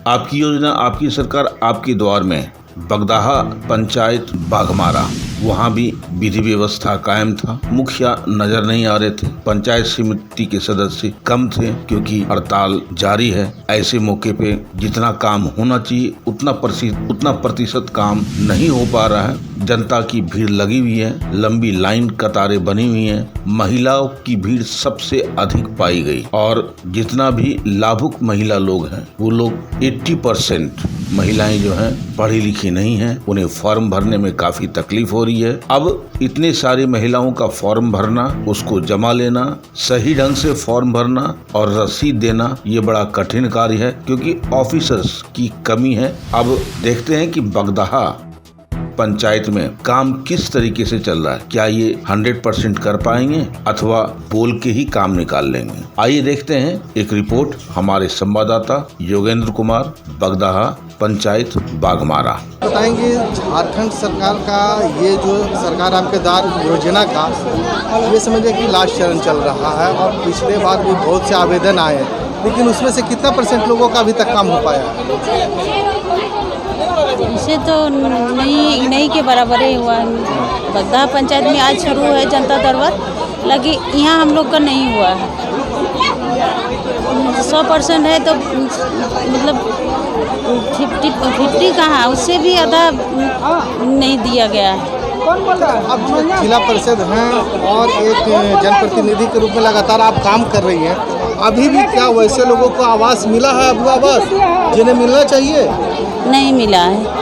आपकी योजना, आपकी सरकार, आपके द्वार में बगदाहा पंचायत बाघमारा, वहाँ भी विधि व्यवस्था कायम था। मुखिया नजर नहीं आ रहे थे, पंचायत समिति के सदस्य कम थे क्योंकि हड़ताल जारी है। ऐसे मौके पे जितना काम होना चाहिए उतना प्रतिशत काम नहीं हो पा रहा है। जनता की भीड़ लगी हुई है, लंबी लाइन कतारें बनी हुई हैं। महिलाओं की भीड़ सबसे अधिक पाई गई और जितना भी लाभुक महिला लोग हैं वो लोग 80% महिलाएं जो हैं पढ़ी लिखी नहीं हैं। उन्हें फॉर्म भरने में काफी तकलीफ हो रही है। अब इतने सारी महिलाओं का फॉर्म भरना, उसको जमा लेना, सही ढंग से फॉर्म भरना और रसीद देना, ये बड़ा कठिन कार्य है क्योंकि ऑफिसर्स की कमी है। अब देखते हैं कि बगदाहा पंचायत में काम किस तरीके से चल रहा है। क्या ये 100% कर पाएंगे अथवा बोल के ही काम निकाल लेंगे। आइए देखते हैं एक रिपोर्ट हमारे संवाददाता योगेंद्र कुमार, बगदाहा पंचायत बाघमारा। बताएंगे झारखंड सरकार का ये जो सरकार आपके द्वार योजना का ये समझिए कि लास्ट चरण चल रहा है और पिछले बार भी बहुत से आवेदन आए हैं, लेकिन उसमें से कितना % लोगों का अभी तक काम हो पाया? इसे तो नहीं के बराबर ही हुआ है। बगदाहा पंचायत में आज शुरू है जनता दरबार, लगी यहाँ हम लोग का नहीं हुआ है। 100% है तो मतलब 50 कहाँ, उससे भी आधा नहीं दिया गया है। अब जिला परिषद हैं और एक जनप्रतिनिधि के रूप में लगातार आप काम कर रही हैं, अभी भी क्या वैसे लोगों को आवास मिला है? अब आवास जिन्हें मिलना चाहिए नहीं मिला है,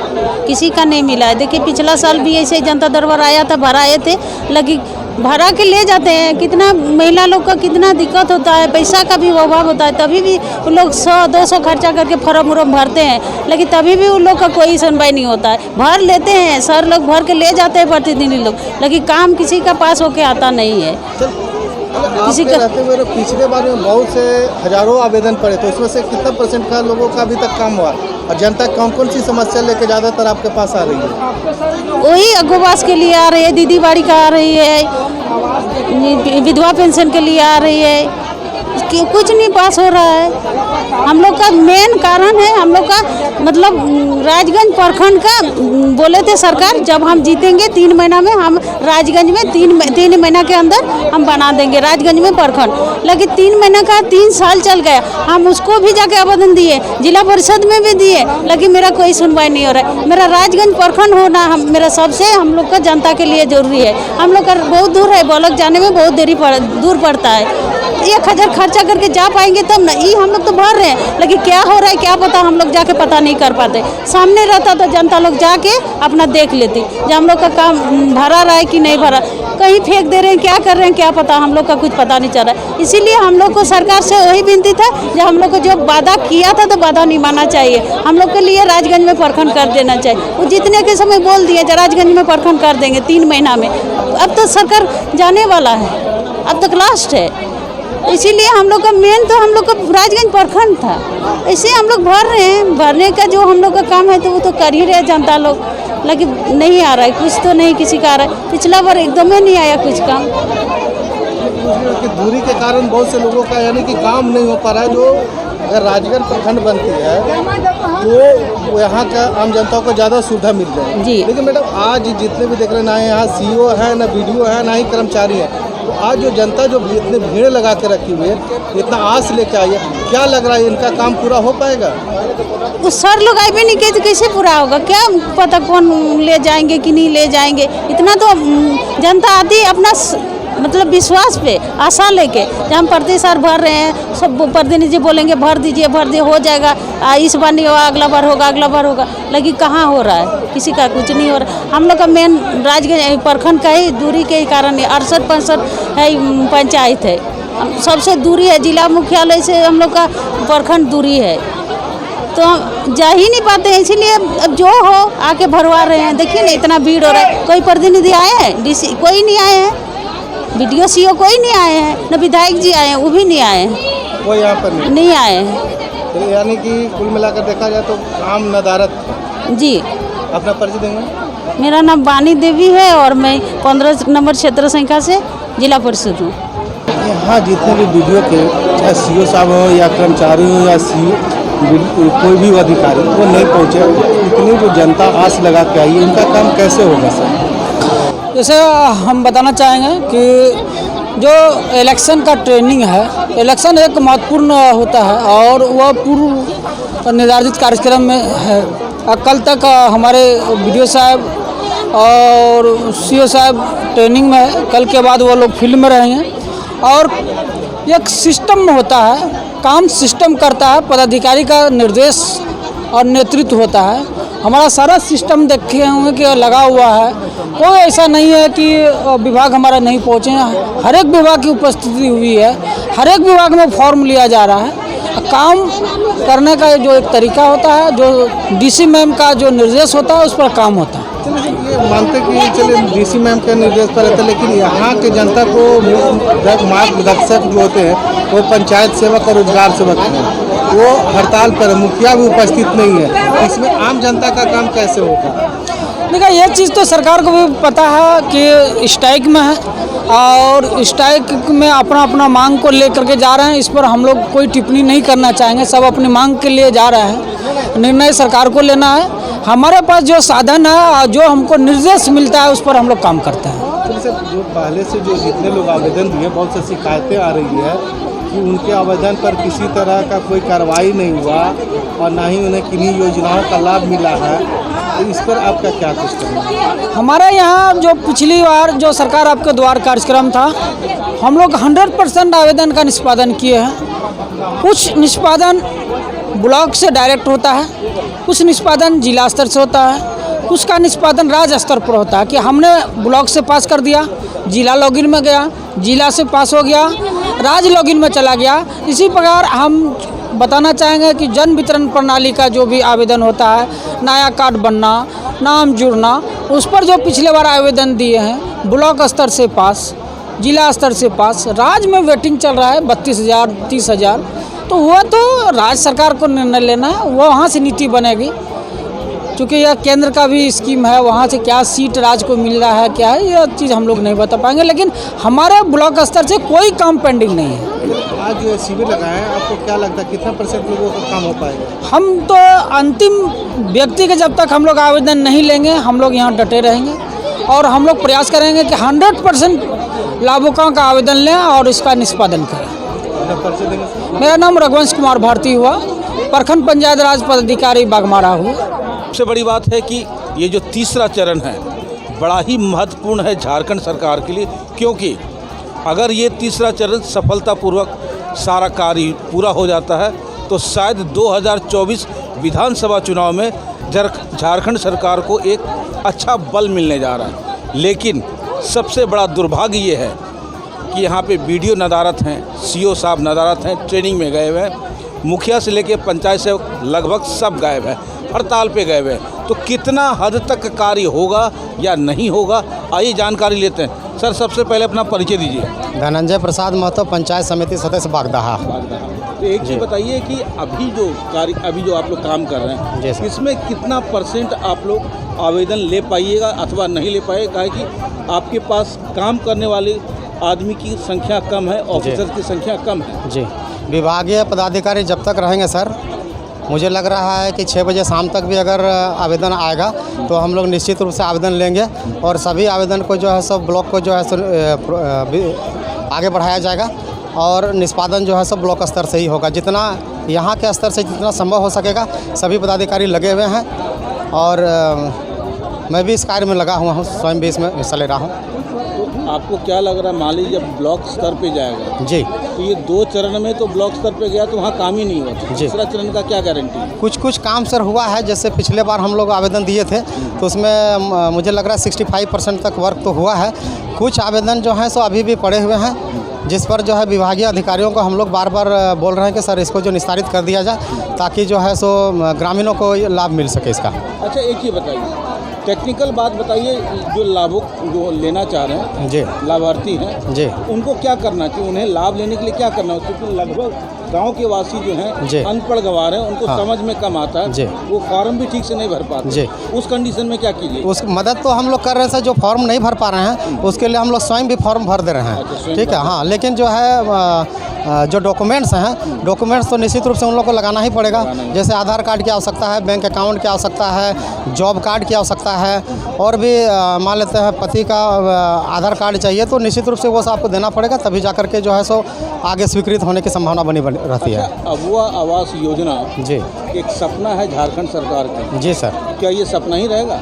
किसी का नहीं मिला है। देखिए पिछला साल भी ऐसे जनता दरबार आया था, भरा आए थे, लगी भरा के ले जाते हैं। कितना महिला लोग का कितना दिक्कत होता है, पैसा का भी अभाव होता है, तभी भी वो लोग 100-200 खर्चा करके फॉर्म उर्म भरते हैं, लेकिन तभी भी उन लोग का कोई सुनवाई नहीं होता है। भर लेते हैं, सर लोग भर के ले जाते हैं प्रतिनिधि लोग, लेकिन काम किसी का पास होके आता नहीं है। किसी का रहते हुए पिछले बार में बहुत से हजारों आवेदन पड़े, तो उसमें से कितना % का लोगों का अभी तक काम हुआ? और जनता कौन कौन सी समस्या लेके ज़्यादातर आपके पास आ रही है? वही अगोवास के लिए आ रही है, दीदी बाड़ी का आ रही है, विधवा पेंशन के लिए आ रही है, कुछ नहीं पास हो रहा है। हम लोग का मेन कारण है, हम लोग का मतलब राजगंज प्रखंड का बोले थे सरकार जब हम जीतेंगे 3 महीना में हम राजगंज में 3 महीना के अंदर हम बना देंगे राजगंज में प्रखंड, लेकिन 3 महीना का 3 साल चल गया। हम उसको भी जाके आवेदन दिए, जिला परिषद में भी दिए, लेकिन मेरा कोई सुनवाई नहीं हो रहा है। मेरा राजगंज प्रखंड होना मेरा सबसे हम लोग का जनता के लिए जरूरी है। हम लोग का बहुत दूर है, बोलक जाने में बहुत दूर पड़ता है। 1000 खर्चा करके जा पाएंगे तब ना, ये हम लोग तो भर रहे हैं, लेकिन क्या हो रहा है क्या पता, हम लोग जाके पता नहीं कर पाते। सामने रहता तो जनता लोग जाके अपना देख लेती जब हम लोग का काम भरा रहा है कि नहीं भरा, कहीं फेंक दे रहे हैं, क्या कर रहे हैं क्या पता, हम लोग का कुछ पता नहीं चल रहा है। इसीलिए हम लोग को सरकार से वही विनती था, जब हम लोग को जो वादा किया था तो वादा निभाना चाहिए। हम लोग के लिए राजगंज में प्रखंड कर देना चाहिए। वो जितने के समय बोल दिए राजगंज में प्रखंड कर देंगे 3 महीना में, अब तो सरकार जाने वाला है, अब तक लास्ट है। इसीलिए हम लोग का मेन तो हम लोग का राजगंज प्रखंड था, ऐसे हम लोग भर रहे हैं। भरने का जो हम लोग का काम है तो वो तो कर ही रहे जनता लोग, लेकिन नहीं आ रहा है, कुछ तो नहीं किसी का आ रहा है। पिछला बार एकदम ही नहीं आया कुछ काम। कि दूरी के कारण बहुत से लोगों का यानी कि काम नहीं हो पा रहा है। जो अगर राजगंज प्रखंड बनती है तो यहाँ का आम जनता को ज़्यादा सुविधा मिल जाए जी। लेकिन मैडम आज जितने भी देख रहे हैं, ना यहाँ CO है, ना BDO है, ना ही कर्मचारी है, तो आज जो जनता जो इतने भीड़ लगा के रखी हुई है, इतना आस लेके आई है, क्या लग रहा है इनका काम पूरा हो पाएगा? उस सर लोग आए भी नहीं किए तो कैसे पूरा होगा, क्या पता कौन ले जाएंगे कि नहीं ले जाएंगे। इतना तो जनता आती है अपना मतलब विश्वास पे आशा लेके, जब हम प्रति साल भर रहे हैं, सब प्रतिनिधि बोलेंगे भर दीजिए हो जाएगा, इस बार नहीं होगा, अगला बार होगा, लेकिन कहाँ हो रहा है, किसी का कुछ नहीं हो रहा। हम लोग का मेन राजगंज प्रखंड का ही दूरी के कारण 68-65 है पंचायत है, सबसे दूरी है, जिला मुख्यालय से हम लोग का प्रखंड दूरी है, तो हम जा ही नहीं पाते हैं। इसीलिए अब जो हो आके भरवा रहे हैं। देखिए ना इतना भीड़ हो रहा है, कोई प्रतिनिधि आए हैं, DC कोई नहीं आए हैं, BDO CO कोई नहीं आए हैं, न विधायक जी आए हैं, वो भी नहीं आए हैं, वो यहाँ पर नहीं आए हैं। तो यानी कि कुल मिलाकर देखा जाए तो काम नदारत जी। अपना परिचय देंगे? मेरा नाम वानी देवी है और मैं 15 नंबर क्षेत्र संख्या से जिला परिषद हूँ। यहाँ जितने भी BDO के चाहे CO साहब हो या कर्मचारी हो या कोई भी अधिकारी वो नहीं पहुँचे, इतनी जो जनता आस लगा के आई है, इनका काम कैसे होगा सर? जैसे हम बताना चाहेंगे कि जो इलेक्शन का ट्रेनिंग है, इलेक्शन एक महत्वपूर्ण होता है और वह पूर्व निर्धारित कार्यक्रम में है। कल तक हमारे वीडियो साहब और सीओ साहब ट्रेनिंग में है, कल के बाद वो लोग फील्ड में रहेंगे और एक सिस्टम होता है, काम सिस्टम करता है, पदाधिकारी का निर्देश और नेतृत्व होता है। हमारा सारा सिस्टम देखे होंगे कि लगा हुआ है, कोई ऐसा नहीं है कि विभाग हमारा नहीं पहुँचे हैं। हर एक विभाग की उपस्थिति हुई है, हर एक विभाग में फॉर्म लिया जा रहा है। काम करने का जो एक तरीका होता है, जो डीसी मैम का जो निर्देश होता है उस पर काम होता है। चलिए ये मानते कि चलिए डीसी मैम के निर्देश पर रहता है, लेकिन यहाँ के जनता को मार्गदर्शक जो होते हैं वो पंचायत सेवक और रोजगार सेवक हैं, वो हड़ताल पर है, मुखिया भी उपस्थित नहीं है। इसमें आम जनता का काम कैसे होगा? देखिए ये चीज़ तो सरकार को भी पता है कि स्ट्राइक में है और स्ट्राइक में अपना अपना मांग को लेकर के जा रहे हैं। इस पर हम लोग कोई टिप्पणी नहीं करना चाहेंगे, सब अपनी मांग के लिए जा रहे हैं। निर्णय सरकार को लेना है। हमारे पास जो साधन है और जो हमको निर्देश मिलता है उस पर हम लोग काम करते हैं। जो पहले से जो जितने लोग आवेदन दिए, बहुत सी शिकायतें आ रही है कि उनके आवेदन पर किसी तरह का कोई कार्रवाई नहीं हुआ और ना ही उन्हें किन्हीं योजनाओं का लाभ मिला है, तो इस पर आपका क्या सिस्टम है? हमारे यहाँ जो पिछली बार जो सरकार आपके द्वार कार्यक्रम था, हम लोग 100% आवेदन का निष्पादन किए हैं। कुछ निष्पादन ब्लॉक से डायरेक्ट होता है, कुछ निष्पादन जिला स्तर से होता है, कुछ का निष्पादन राज्य स्तर पर होता है कि हमने ब्लॉक से पास कर दिया, जिला लॉगिन में गया, जिला से पास हो गया, राज्य लॉगिन में चला गया। इसी प्रकार हम बताना चाहेंगे कि जन वितरण प्रणाली का जो भी आवेदन होता है, नया कार्ड बनना, नाम जुड़ना, उस पर जो पिछले बार आवेदन दिए हैं ब्लॉक स्तर से पास, जिला स्तर से पास, राज्य में वेटिंग चल रहा है 32,000 30,000। तो वह तो राज्य सरकार को निर्णय लेना है, वो वहाँ से नीति बनेगी। क्योंकि यह केंद्र का भी स्कीम है, वहाँ से क्या सीट राज्य को मिल रहा है, क्या है, यह चीज़ हम लोग नहीं बता पाएंगे। लेकिन हमारे ब्लॉक स्तर से कोई काम पेंडिंग नहीं है। आज जो शिविर लगाए हैं, आपको क्या लगता है कितना % लोगों का काम हो पाएगा? हम तो अंतिम व्यक्ति के जब तक हम लोग आवेदन नहीं लेंगे, हम लोग यहाँ डटे रहेंगे और हम लोग प्रयास करेंगे कि 100% लाभुकों का आवेदन लें और इसका निष्पादन करें। मेरा नाम रघुवंश कुमार भारती हुआ, प्रखंड पंचायत राज पदाधिकारी बाघमारा हुआ। सबसे बड़ी बात है कि ये जो तीसरा चरण है बड़ा ही महत्वपूर्ण है झारखंड सरकार के लिए, क्योंकि अगर ये तीसरा चरण सफलतापूर्वक सारा कार्य पूरा हो जाता है तो शायद 2024 विधानसभा चुनाव में झारखंड सरकार को एक अच्छा बल मिलने जा रहा है। लेकिन सबसे बड़ा दुर्भाग्य ये है कि यहाँ पे वीडियो नदारत हैं, सीओ साहब नदारत हैं, ट्रेनिंग में गए हुए हैं, मुखिया से लेके पंचायत से लगभग सब गायब है, हड़ताल पे गए हुए हैं। तो कितना हद तक कार्य होगा या नहीं होगा, आइए जानकारी लेते हैं। सर सबसे पहले अपना परिचय दीजिए। धनंजय प्रसाद महतो, पंचायत समिति सदस्य बागदहा। तो एक चीज़ बताइए कि अभी जो आप लोग काम कर रहे हैं, इसमें कितना % आप लोग आवेदन ले पाइएगा अथवा नहीं ले पाएगा? कि आपके पास काम करने वाले आदमी की संख्या कम है, ऑफिसर की संख्या कम है। जी, विभागीय पदाधिकारी जब तक रहेंगे सर, मुझे लग रहा है कि 6 बजे शाम तक भी अगर आवेदन आएगा तो हम लोग निश्चित रूप से आवेदन लेंगे और सभी आवेदन को जो है सब ब्लॉक को जो है आगे बढ़ाया जाएगा और निष्पादन जो है सब ब्लॉक स्तर से ही होगा। जितना यहाँ के स्तर से जितना संभव हो सकेगा सभी पदाधिकारी लगे हुए हैं और मैं भी इस कार्य में लगा हुआ हूँ, स्वयं भी इसमें हिस्सा ले रहा हूँ। तो आपको क्या लग रहा है, मान लीजिए जब ब्लॉक स्तर पे जाएगा जी, तो ये 2 चरण में तो ब्लॉक स्तर पे गया तो वहाँ काम ही नहीं हुआ, तीसरा चरण का क्या गारंटी है? कुछ काम सर हुआ है। जैसे पिछले बार हम लोग आवेदन दिए थे तो उसमें मुझे लग रहा है 65% तक वर्क तो हुआ है। कुछ आवेदन जो हैं सो अभी भी पड़े हुए हैं, जिस पर जो है विभागीय अधिकारियों को हम लोग बार बार बोल रहे हैं कि सर इसको जो निस्तारित कर दिया जाए ताकि जो है सो ग्रामीणों को लाभ मिल सके इसका। अच्छा एक ही बताइए, टेक्निकल बात बताइए, जो लाभुक जो लेना चाह रहे हैं जी, लाभार्थी हैं जी, उनको क्या करना चाहिए, उन्हें लाभ लेने के लिए क्या करना है? क्योंकि लगभग गांव के वासी जो हैं अनपढ़ गंवार हैं, उनको समझ में कम आता है, वो फॉर्म भी ठीक से नहीं भर पाते। उस कंडीशन में क्या कीजिए? उस मदद तो हम लोग कर रहे हैं सर, जो फॉर्म नहीं भर पा रहे हैं उसके लिए हम लोग स्वयं भी फॉर्म भर दे रहे हैं। ठीक है, हाँ, लेकिन जो है जो डॉक्यूमेंट्स हैं, डॉक्यूमेंट्स तो निश्चित रूप से उन लोग को लगाना ही पड़ेगा। जैसे आधार कार्ड की आवश्यकता है, बैंक अकाउंट की आवश्यकता है, जॉब कार्ड की आवश्यकता है, और भी मान लेते हैं पति का आधार कार्ड चाहिए, तो निश्चित रूप से वो सब आपको देना पड़ेगा, तभी जा करके जो है सो आगे स्वीकृत होने की संभावना बनी रहती है। अबुआ आवास योजना जी एक सपना है झारखंड सरकार का। जी सर, क्या ये सपना ही रहेगा?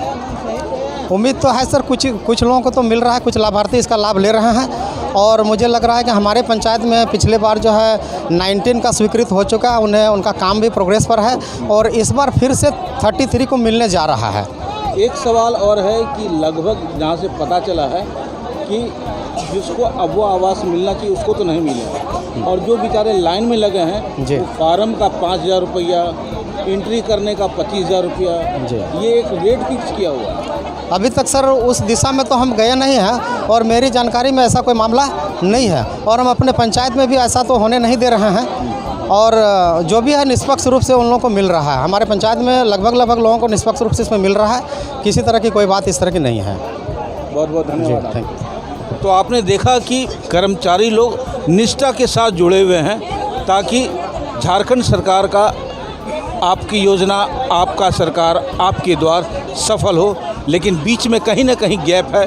उम्मीद तो है सर, कुछ लोगों को तो मिल रहा है, कुछ लाभार्थी इसका लाभ ले रहे हैं, और मुझे लग रहा है कि हमारे पंचायत में पिछले बार जो है 19 का स्वीकृत हो चुका है, उन्हें उनका काम भी प्रोग्रेस पर है, और इस बार फिर से 33 को मिलने जा रहा है। एक सवाल और है कि लगभग जहाँ से पता चला है कि जिसको अबुआ आवास मिलना चाहिए उसको तो नहीं मिला, और जो बेचारे लाइन में लगे हैं जी। वो फार्म का 5,000 रुपया, एंट्री करने का 25,000 रुपया, ये एक रेट फिक्स किया हुआ है। अभी तक सर उस दिशा में तो हम गए नहीं हैं, और मेरी जानकारी में ऐसा कोई मामला नहीं है, और हम अपने पंचायत में भी ऐसा तो होने नहीं दे रहे हैं, और जो भी है निष्पक्ष रूप से उन लोगों को मिल रहा है। हमारे पंचायत में लगभग लोगों को निष्पक्ष रूप से इसमें मिल रहा है, किसी तरह की कोई बात इस तरह की नहीं है। बहुत बहुत धन्यवाद। Thank you. तो आपने देखा कि कर्मचारी लोग निष्ठा के साथ जुड़े हुए हैं ताकि झारखंड सरकार का आपकी योजना, आपका सरकार, आपके द्वार सफल हो, लेकिन बीच में कहीं ना कहीं गैप है।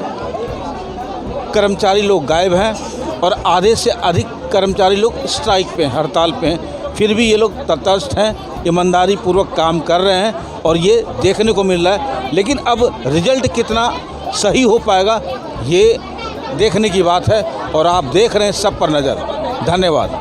कर्मचारी लोग गायब हैं और आधे से अधिक कर्मचारी लोग स्ट्राइक पे हैं, हड़ताल पे हैं, फिर भी ये लोग तटस्थ हैं, ईमानदारी पूर्वक काम कर रहे हैं, और ये देखने को मिल रहा है। लेकिन अब रिजल्ट कितना सही हो पाएगा ये देखने की बात है, और आप देख रहे हैं सब पर नज़र। धन्यवाद।